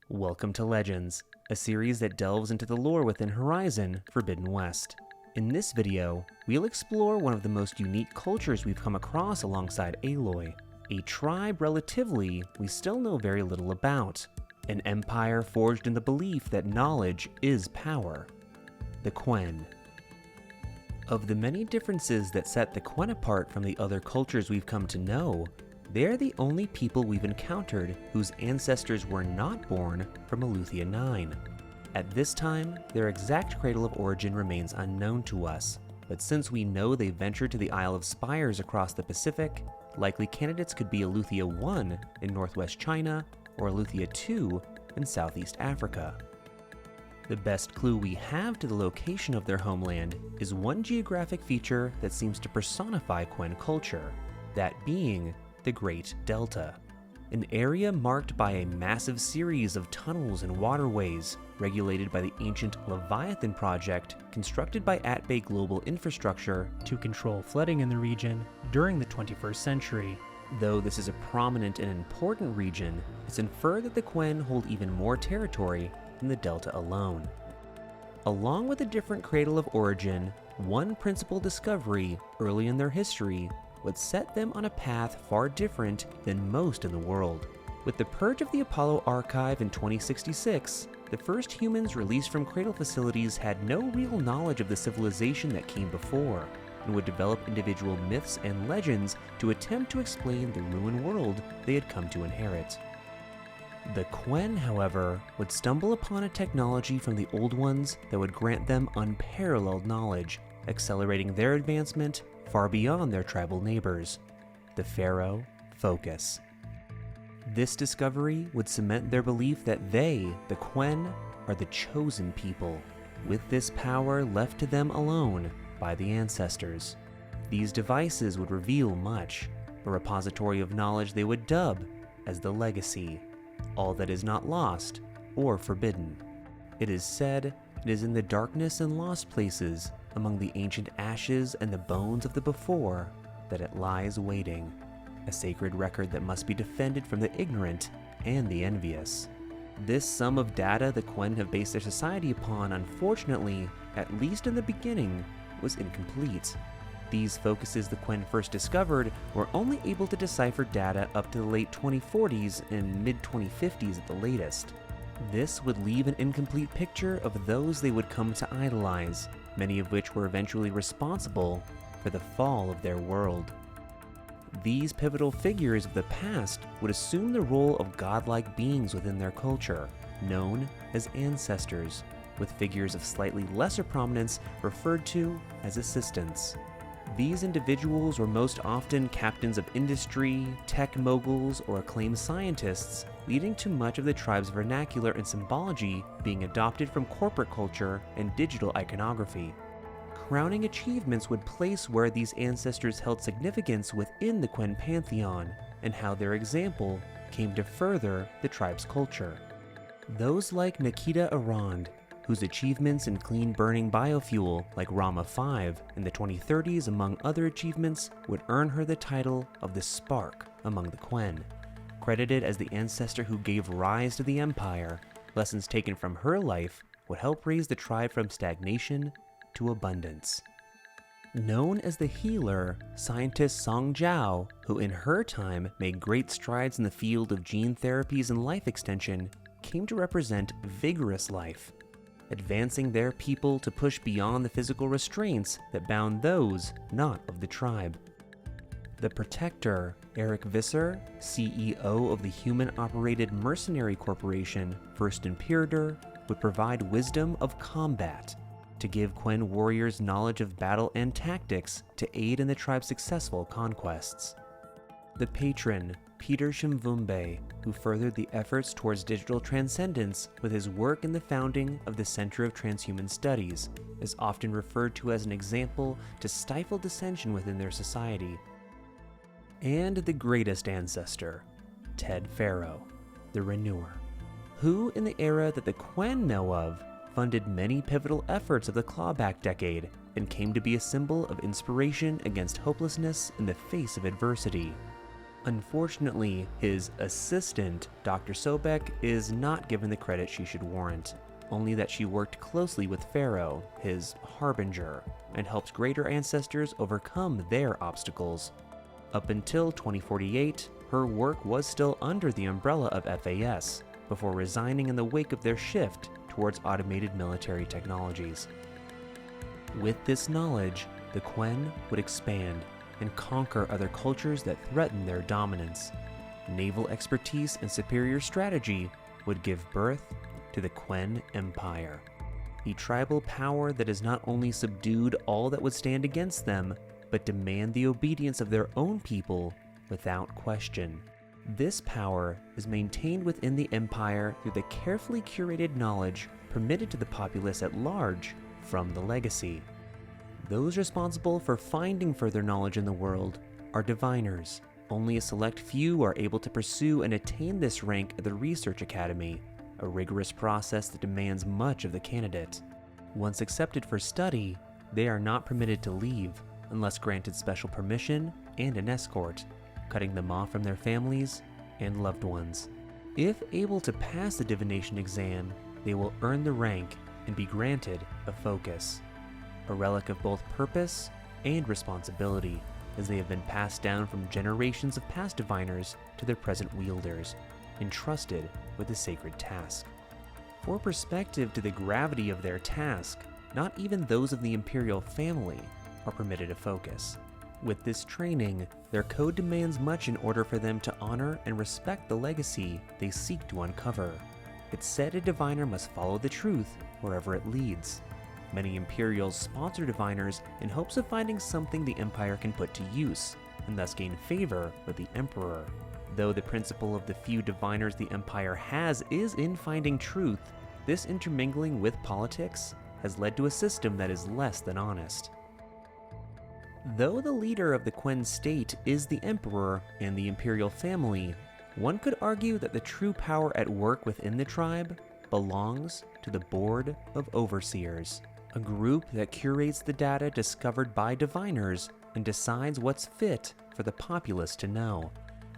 Welcome to Legends, a series that delves into the lore within Horizon Forbidden West. In this video, we'll explore one of the most unique cultures we've come across alongside Aloy, a tribe relatively we still know very little about, an empire forged in the belief that knowledge is power. The Quen. Of the many differences that set the Quen apart from the other cultures we've come to know, they're the only people we've encountered whose ancestors were not born from Aletheia 9. At this time, their exact cradle of origin remains unknown to us, but since we know they ventured to the Isle of Spires across the Pacific, likely candidates could be Aletheia 1 in northwest China or Aletheia 2 in southeast Africa. The best clue we have to the location of their homeland is one geographic feature that seems to personify Quen culture, that being the Great Delta, an area marked by a massive series of tunnels and waterways regulated by the ancient Leviathan project constructed by Atbay Global Infrastructure to control flooding in the region during the 21st century. Though this is a prominent and important region, it's inferred that the Quen hold even more territory than the Delta alone. Along with a different cradle of origin, one principal discovery early in their history would set them on a path far different than most in the world. With the purge of the Apollo archive in 2066, the first humans released from cradle facilities had no real knowledge of the civilization that came before, and would develop individual myths and legends to attempt to explain the ruined world they had come to inherit. The Quen, however, would stumble upon a technology from the Old Ones that would grant them unparalleled knowledge, accelerating their advancement far beyond their tribal neighbors, the Pharaoh Focus. This discovery would cement their belief that they, the Quen, are the chosen people, with this power left to them alone by the ancestors. These devices would reveal much, a repository of knowledge they would dub as the Legacy, all that is not lost or forbidden. It is said it is in the darkness and lost places, among the ancient ashes and the bones of the before, that it lies waiting, a sacred record that must be defended from the ignorant and the envious. This sum of data the Quen have based their society upon, unfortunately, at least in the beginning, was incomplete. These focuses the Quen first discovered were only able to decipher data up to the late 2040s and mid-2050s at the latest. This would leave an incomplete picture of those they would come to idolize, many of which were eventually responsible for the fall of their world. These pivotal figures of the past would assume the role of godlike beings within their culture, known as ancestors, with figures of slightly lesser prominence referred to as assistants. These individuals were most often captains of industry, tech moguls, or acclaimed scientists, leading to much of the tribe's vernacular and symbology being adopted from corporate culture and digital iconography. Crowning achievements would place where these ancestors held significance within the Quen pantheon, and how their example came to further the tribe's culture. Those like Nikita Arand, whose achievements in clean-burning biofuel like Rama 5 in the 2030s, among other achievements, would earn her the title of the Spark among the Quen. Credited as the ancestor who gave rise to the Empire, lessons taken from her life would help raise the tribe from stagnation to abundance. Known as the Healer, scientist Song Jiao, who in her time made great strides in the field of gene therapies and life extension, came to represent vigorous life, advancing their people to push beyond the physical restraints that bound those not of the tribe. The Protector, Eric Visser, CEO of the human-operated mercenary corporation First Imperator, would provide wisdom of combat to give Quen warriors knowledge of battle and tactics to aid in the tribe's successful conquests. The Patron, Peter Shimvumbe, who furthered the efforts towards digital transcendence with his work in the founding of the Center of Transhuman Studies, is often referred to as an example to stifle dissension within their society. And the greatest ancestor, Ted Pharaoh, the Renewer, who, in the era that the Quen know of, funded many pivotal efforts of the Clawback Decade and came to be a symbol of inspiration against hopelessness in the face of adversity. Unfortunately, his assistant, Dr. Sobek, is not given the credit she should warrant, only that she worked closely with Pharaoh, his harbinger, and helped greater ancestors overcome their obstacles. Up until 2048, her work was still under the umbrella of FAS, before resigning in the wake of their shift towards automated military technologies. With this knowledge, the Quen would expand and conquer other cultures that threaten their dominance. Naval expertise and superior strategy would give birth to the Quen Empire, a tribal power that has not only subdued all that would stand against them, but demand the obedience of their own people without question. This power is maintained within the empire through the carefully curated knowledge permitted to the populace at large from the legacy. Those responsible for finding further knowledge in the world are diviners. Only a select few are able to pursue and attain this rank at the Research Academy, a rigorous process that demands much of the candidate. Once accepted for study, they are not permitted to leave unless granted special permission and an escort, cutting them off from their families and loved ones. If able to pass the divination exam, they will earn the rank and be granted a focus, a relic of both purpose and responsibility, as they have been passed down from generations of past diviners to their present wielders, entrusted with a sacred task. For perspective to the gravity of their task, not even those of the imperial family are permitted a focus. With this training, their code demands much in order for them to honor and respect the legacy they seek to uncover. It's said a diviner must follow the truth wherever it leads. Many Imperials sponsor diviners in hopes of finding something the Empire can put to use, and thus gain favor with the Emperor. Though the principle of the few diviners the Empire has is in finding truth, this intermingling with politics has led to a system that is less than honest. Though the leader of the Quen state is the Emperor and the Imperial family, one could argue that the true power at work within the tribe belongs to the Board of Overseers, a group that curates the data discovered by diviners and decides what's fit for the populace to know.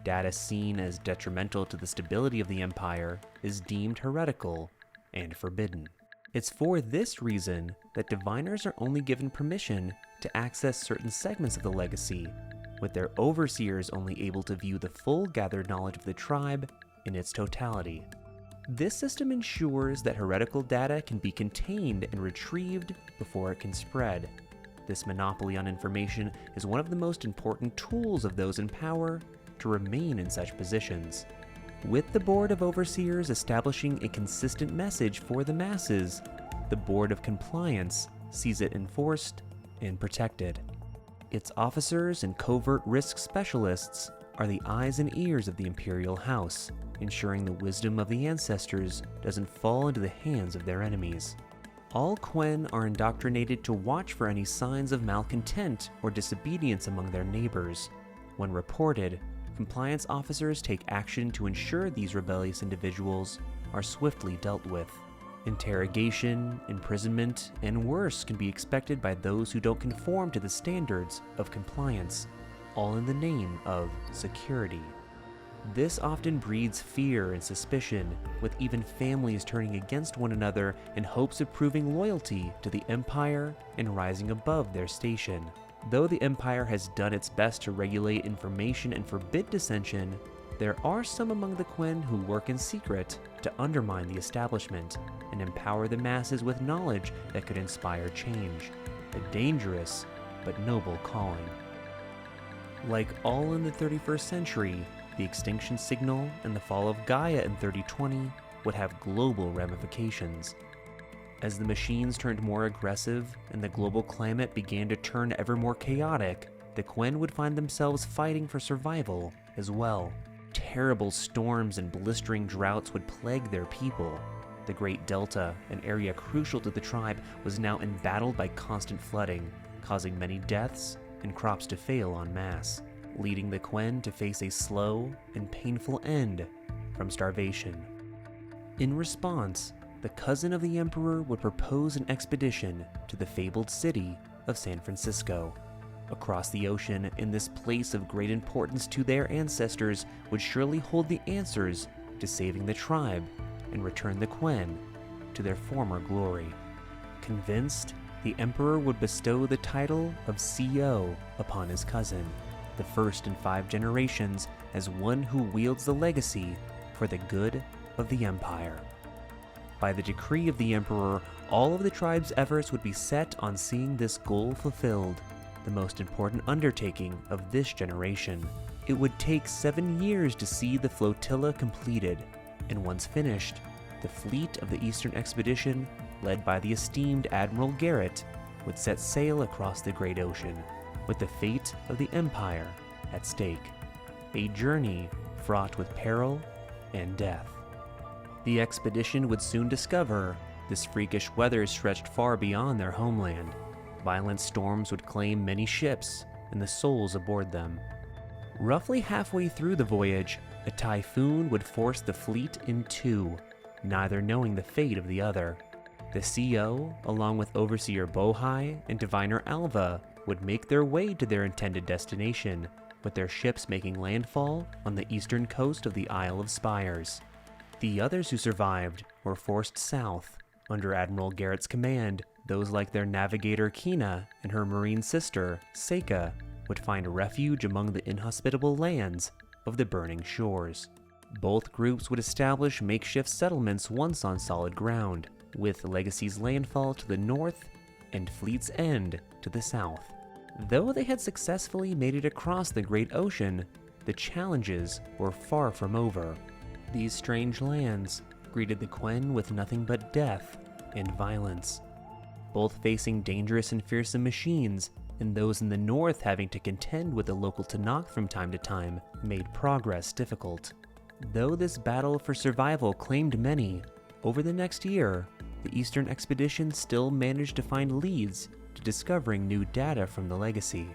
Data seen as detrimental to the stability of the Empire is deemed heretical and forbidden. It's for this reason that diviners are only given permission to access certain segments of the legacy, with their overseers only able to view the full gathered knowledge of the tribe in its totality. This system ensures that heretical data can be contained and retrieved before it can spread. This monopoly on information is one of the most important tools of those in power to remain in such positions. With the Board of Overseers establishing a consistent message for the masses, the Board of Compliance sees it enforced and protected. Its officers and covert risk specialists are the eyes and ears of the Imperial House, ensuring the wisdom of the ancestors doesn't fall into the hands of their enemies. All Quen are indoctrinated to watch for any signs of malcontent or disobedience among their neighbors. When reported, compliance officers take action to ensure these rebellious individuals are swiftly dealt with. Interrogation, imprisonment, and worse can be expected by those who don't conform to the standards of compliance, all in the name of security. This often breeds fear and suspicion, with even families turning against one another in hopes of proving loyalty to the Empire and rising above their station. Though the Empire has done its best to regulate information and forbid dissension, there are some among the Quen who work in secret to undermine the establishment and empower the masses with knowledge that could inspire change, a dangerous but noble calling. Like all in the 31st century, the extinction signal and the fall of Gaia in 3020 would have global ramifications. As the machines turned more aggressive and the global climate began to turn ever more chaotic, the Quen would find themselves fighting for survival as well. Terrible storms and blistering droughts would plague their people. The Great Delta, an area crucial to the tribe, was now embattled by constant flooding, causing many deaths and crops to fail en masse, leading the Quen to face a slow and painful end from starvation. In response, the cousin of the Emperor would propose an expedition to the fabled city of San Francisco. Across the ocean, in this place of great importance to their ancestors, would surely hold the answers to saving the tribe and return the Quen to their former glory. Convinced, the Emperor would bestow the title of CO upon his cousin, the first in 5 generations, as one who wields the legacy for the good of the Empire. By the decree of the Emperor, all of the tribe's efforts would be set on seeing this goal fulfilled, the most important undertaking of this generation. It would take 7 years to see the flotilla completed, and once finished, the fleet of the Eastern Expedition, led by the esteemed Admiral Garrett, would set sail across the great ocean, with the fate of the Empire at stake. A journey fraught with peril and death. The expedition would soon discover this freakish weather stretched far beyond their homeland. Violent storms would claim many ships and the souls aboard them. Roughly halfway through the voyage, a typhoon would force the fleet in two, neither knowing the fate of the other. The CO, along with Overseer Bohai and Diviner Alva, would make their way to their intended destination, with their ships making landfall on the eastern coast of the Isle of Spires. The others who survived were forced south. Under Admiral Garrett's command, those like their navigator Kina and her marine sister, Seika, would find refuge among the inhospitable lands of the burning shores. Both groups would establish makeshift settlements once on solid ground, with Legacy's landfall to the north and Fleet's End to the south. Though they had successfully made it across the great ocean, the challenges were far from over. These strange lands greeted the Quen with nothing but death and violence, both facing dangerous and fearsome machines, and those in the north having to contend with the local Tanakh from time to time made progress difficult. Though this battle for survival claimed many, over the next year, the Eastern Expedition still managed to find leads to discovering new data from the Legacy.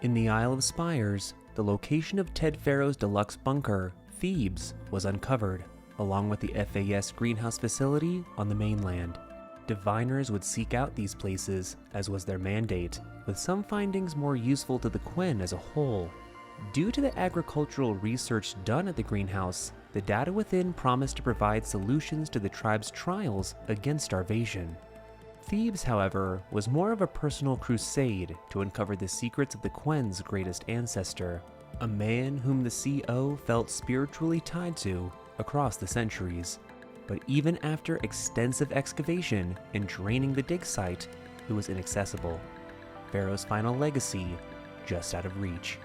In the Isle of Spires, the location of Ted Pharaoh's deluxe bunker, Thebes, was uncovered, along with the FAS greenhouse facility on the mainland. Diviners would seek out these places, as was their mandate, with some findings more useful to the Quen as a whole. Due to the agricultural research done at the greenhouse, the data within promised to provide solutions to the tribe's trials against starvation. Thebes, however, was more of a personal crusade to uncover the secrets of the Quen's greatest ancestor, a man whom the CO felt spiritually tied to across the centuries. But even after extensive excavation and draining the dig site, it was inaccessible. Pharaoh's final legacy just out of reach.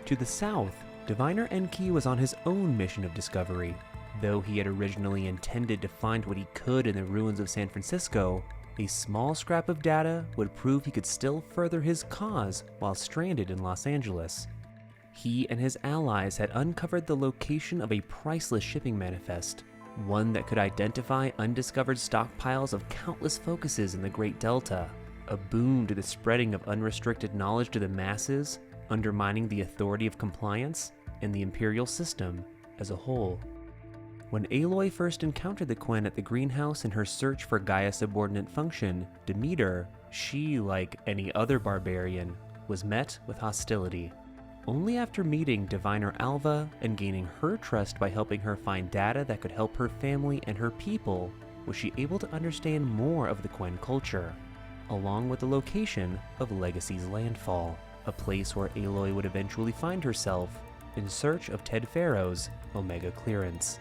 To the south, Diviner Enki was on his own mission of discovery. Though he had originally intended to find what he could in the ruins of San Francisco, a small scrap of data would prove he could still further his cause while stranded in Los Angeles. He and his allies had uncovered the location of a priceless shipping manifest, one that could identify undiscovered stockpiles of countless focuses in the Great Delta, a boon to the spreading of unrestricted knowledge to the masses, undermining the authority of compliance and the imperial system as a whole. When Aloy first encountered the Quen at the greenhouse in her search for Gaia subordinate function, Demeter, she, like any other barbarian, was met with hostility. Only after meeting Diviner Alva and gaining her trust by helping her find data that could help her family and her people was she able to understand more of the Quen culture, along with the location of Legacy's landfall, a place where Aloy would eventually find herself in search of Ted Pharaoh's Omega clearance.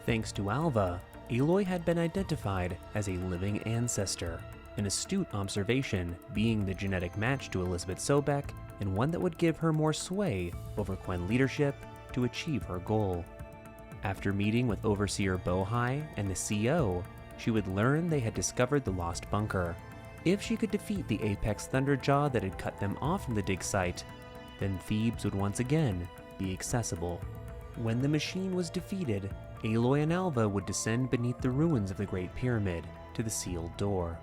Thanks to Alva, Aloy had been identified as a living ancestor, an astute observation being the genetic match to Elizabeth Sobek, and one that would give her more sway over Quen leadership to achieve her goal. After meeting with Overseer Bohai and the CO, she would learn they had discovered the lost bunker. If she could defeat the Apex Thunderjaw that had cut them off from the dig site, then Thebes would once again be accessible. When the machine was defeated, Aloy and Alva would descend beneath the ruins of the Great Pyramid to the sealed door.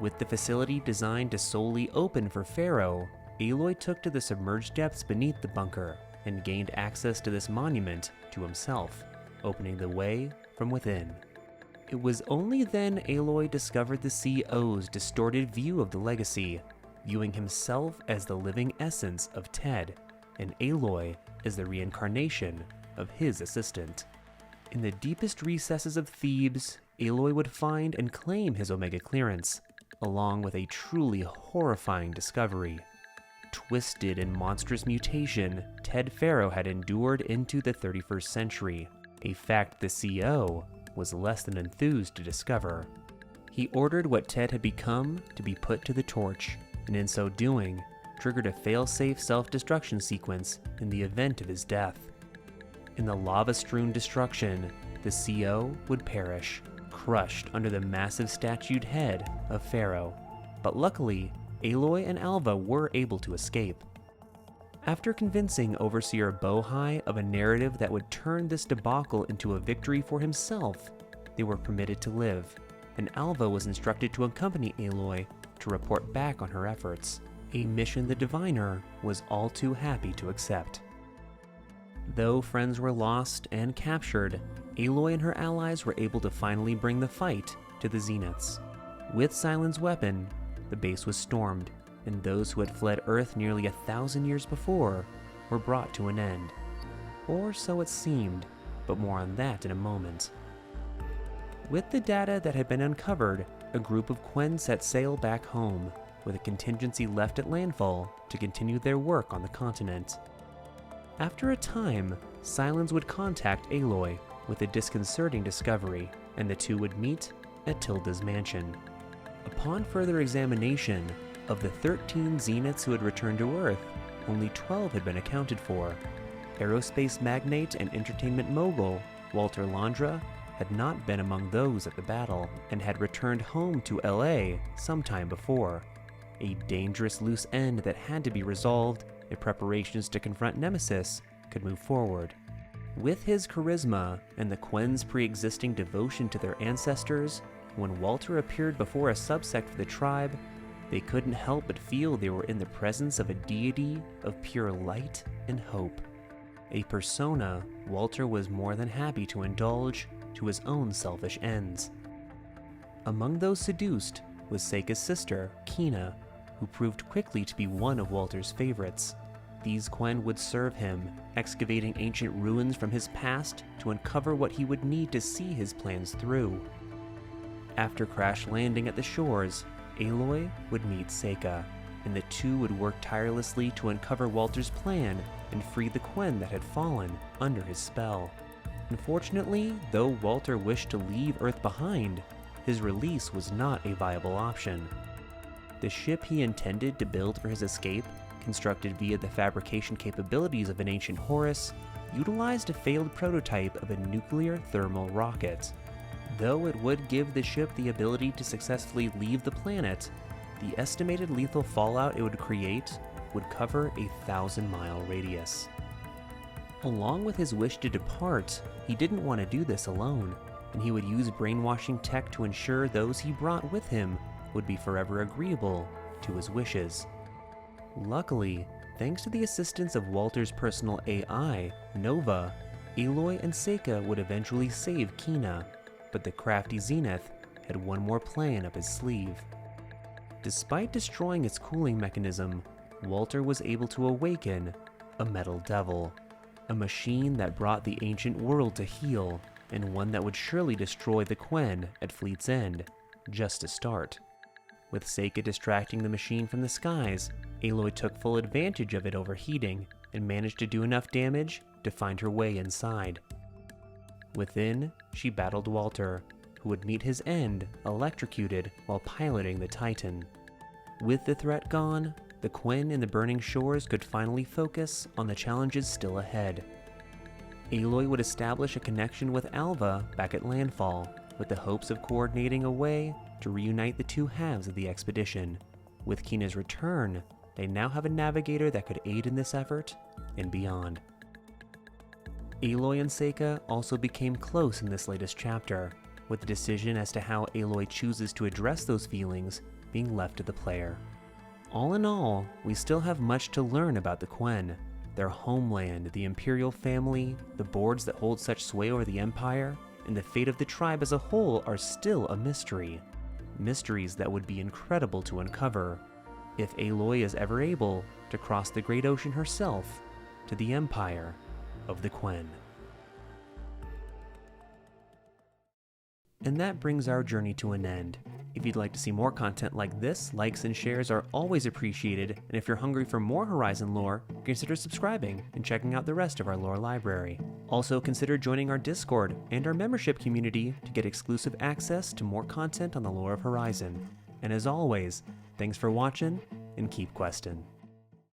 With the facility designed to solely open for Pharaoh, Aloy took to the submerged depths beneath the bunker and gained access to this monument to himself, opening the way from within. It was only then Aloy discovered the CO's distorted view of the Legacy, viewing himself as the living essence of Ted, and Aloy as the reincarnation of his assistant. In the deepest recesses of Thebes, Aloy would find and claim his Omega clearance, along with a truly horrifying discovery. Twisted and monstrous mutation Ted Faro had endured into the 31st century, a fact the CO was less than enthused to discover. He ordered what Ted had become to be put to the torch, and in so doing, triggered a fail-safe self-destruction sequence in the event of his death. In the lava-strewn destruction, the CO would perish, crushed under the massive statued head of Pharaoh. But luckily, Aloy and Alva were able to escape. After convincing Overseer Bohai of a narrative that would turn this debacle into a victory for himself, they were permitted to live, and Alva was instructed to accompany Aloy to report back on her efforts, a mission the Diviner was all too happy to accept. Though friends were lost and captured, Aloy and her allies were able to finally bring the fight to the Zeniths. With Sylens' weapon, the base was stormed, and those who had fled Earth nearly 1,000 years before were brought to an end. Or so it seemed, but more on that in a moment. With the data that had been uncovered, a group of Quen set sail back home, with a contingency left at landfall to continue their work on the continent. After a time, Sylens would contact Aloy with a disconcerting discovery, and the two would meet at Tilda's mansion. Upon further examination, of the 13 Zeniths who had returned to Earth, only 12 had been accounted for. Aerospace magnate and entertainment mogul Walter Landra had not been among those at the battle, and had returned home to LA sometime before. A dangerous loose end that had to be resolved if preparations to confront Nemesis could move forward. With his charisma and the Quen's pre-existing devotion to their ancestors, when Walter appeared before a subsect of the tribe, they couldn't help but feel they were in the presence of a deity of pure light and hope. A persona Walter was more than happy to indulge to his own selfish ends. Among those seduced was Seika's sister, Kina, who proved quickly to be one of Walter's favorites. These Quen would serve him, excavating ancient ruins from his past to uncover what he would need to see his plans through. After crash landing at the shores, Aloy would meet Seika, and the two would work tirelessly to uncover Walter's plan and free the Quen that had fallen under his spell. Unfortunately, though Walter wished to leave Earth behind, his release was not a viable option. The ship he intended to build for his escape, constructed via the fabrication capabilities of an ancient Horus, utilized a failed prototype of a nuclear thermal rocket. Though it would give the ship the ability to successfully leave the planet, the estimated lethal fallout it would create would cover a 1,000-mile radius. Along with his wish to depart, he didn't want to do this alone, and he would use brainwashing tech to ensure those he brought with him would be forever agreeable to his wishes. Luckily, thanks to the assistance of Walter's personal AI, Nova, Aloy and Seika would eventually save Kina, but the crafty Zenith had one more plan up his sleeve. Despite destroying its cooling mechanism, Walter was able to awaken a metal devil, a machine that brought the ancient world to heel, and one that would surely destroy the Quen at Fleet's End, just to start. With Seika distracting the machine from the skies, Aloy took full advantage of it overheating and managed to do enough damage to find her way inside. Within, she battled Walter, who would meet his end electrocuted while piloting the Titan. With the threat gone, the Quen in the burning shores could finally focus on the challenges still ahead. Aloy would establish a connection with Alva back at landfall, with the hopes of coordinating a way to reunite the two halves of the expedition. With Kina's return, they now have a navigator that could aid in this effort and beyond. Aloy and Seika also became close in this latest chapter, with the decision as to how Aloy chooses to address those feelings being left to the player. All in all, we still have much to learn about the Quen, their homeland, the Imperial family, the boards that hold such sway over the Empire, and the fate of the tribe as a whole are still a mystery. Mysteries that would be incredible to uncover. if Aloy is ever able to cross the great ocean herself to the empire of the Quen. And that brings our journey to an end. If you'd like to see more content like this, likes and shares are always appreciated, and if you're hungry for more Horizon lore, consider subscribing and checking out the rest of our lore library. Also consider joining our Discord and our membership community to get exclusive access to more content on the lore of Horizon. And as always, thanks for watching, and keep questing.